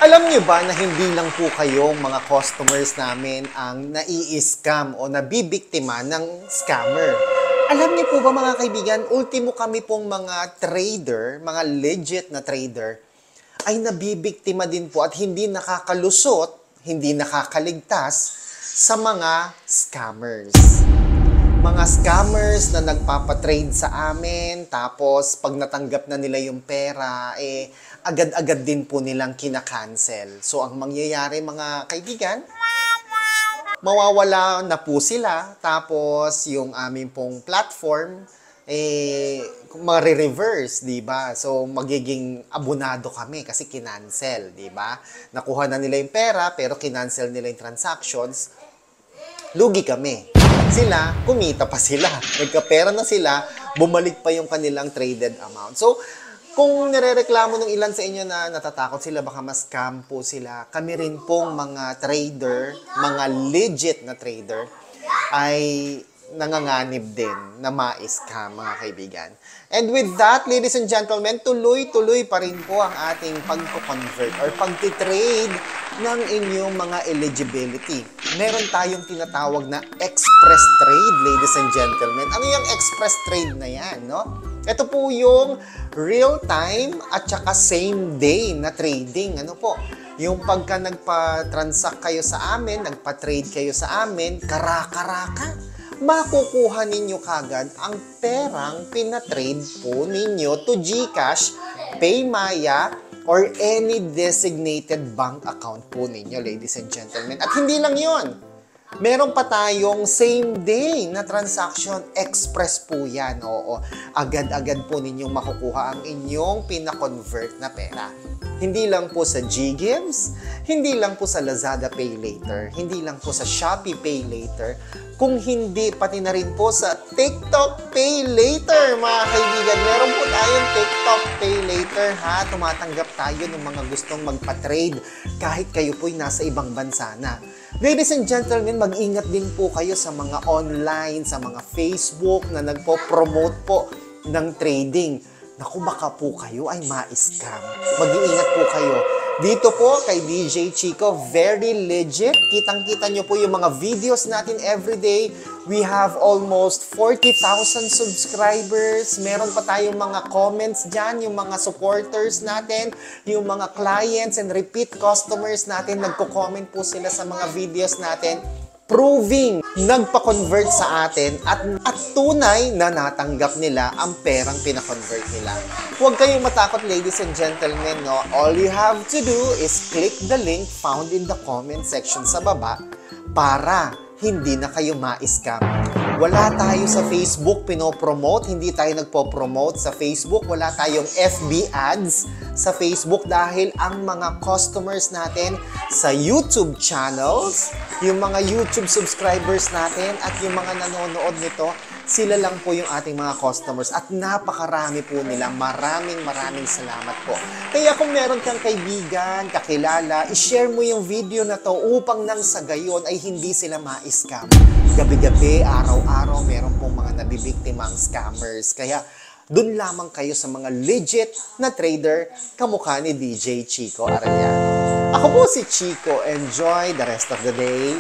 Alam niyo ba na hindi lang po kayong mga customers namin ang nai-scam o nabibiktima ng scammer? Alam niyo po ba mga kaibigan, ultimo kami pong mga trader, mga legit na trader, ay nabibiktima din po at hindi nakakalusot, hindi nakakaligtas sa mga scammers. Mga scammers na nagpapatrade sa amin, tapos pag natanggap na nila yung pera, agad-agad din po nilang kinakancel. So, ang mangyayari mga kaibigan, mawawala na po sila, tapos yung aming pong platform, mare-reverse, di ba? So, magiging abonado kami kasi kinancel, di ba? Nakuha na nila yung pera, pero kinancel nila yung transactions, lugi kami. Sila, kumita pa sila. Nagkapera na sila, bumalik pa yung kanilang traded amount. So, kung nirereklamo ng ilan sa inyo na natatakot sila, baka ma-scam po sila, kami rin pong mga trader, mga legit na trader, ay nanganganib din na ma-scam, mga kaibigan. And with that, ladies and gentlemen, tuloy-tuloy pa rin po ang ating pag-convert or pag-trade ng inyong mga eligibility. Meron tayong tinatawag na express trade, ladies and gentlemen. Ano yung express trade na yan, no? Ito po yung real-time at saka same-day na trading. Ano po? Yung pagka nagpa-transact kayo sa amin, nagpa-trade kayo sa amin, karaka-raka, makukuha ninyo kagad ang perang pinatrade po ninyo to GCash, Paymaya, or any designated bank account po ninyo, ladies and gentlemen. At hindi lang yon. Meron pa tayong same day na transaction, express po yan. Oo, agad-agad po ninyong makukuha ang inyong pina-convert na pera. Hindi lang po sa GGives, hindi lang po sa Lazada Pay Later, hindi lang po sa Shopee Pay Later, kung hindi pati na rin po sa TikTok Pay Later, mga kaibigan. Meron po tayong TikTok Pay Later, ha? Tumatanggap tayo ng mga gustong magpa-trade kahit kayo po'y nasa ibang bansa na. Ladies and gentlemen, mag-ingat din po kayo sa mga online, sa mga Facebook na nagpo-promote po ng trading. Naku, baka po kayo ay ma-scam. Mag-iingat po kayo. Dito po kay DJ Chico, very legit. Kitang-kita nyo po yung mga videos natin everyday. We have almost 40,000 subscribers. Meron pa tayong mga comments dyan, yung mga supporters natin, yung mga clients and repeat customers natin. Nagko-comment po sila sa mga videos natin, proving nagpa-convert sa atin at tunay na natanggap nila ang perang pina-convert nila. Huwag kayong matakot, ladies and gentlemen, no? All you have to do is click the link found in the comment section sa baba para hindi na kayo ma-scam. Wala tayo sa Facebook pinopromote, hindi tayo nagpo-promote sa Facebook, wala tayong FB ads sa Facebook dahil ang mga customers natin sa YouTube channels, yung mga YouTube subscribers natin at yung mga nanonood nito, sila lang po yung ating mga customers at napakarami po nila. Maraming salamat po. Kaya kung meron kang kaibigan, kakilala, i-share mo yung video na to upang nang sa gayon ay hindi sila ma-scam. Gabi-gabi, araw-araw, meron pong mga nabibiktimang scammers. Kaya dun lamang kayo sa mga legit na trader kamukha ni DJ Chico Arellano. Ako po si Chico. Enjoy the rest of the day.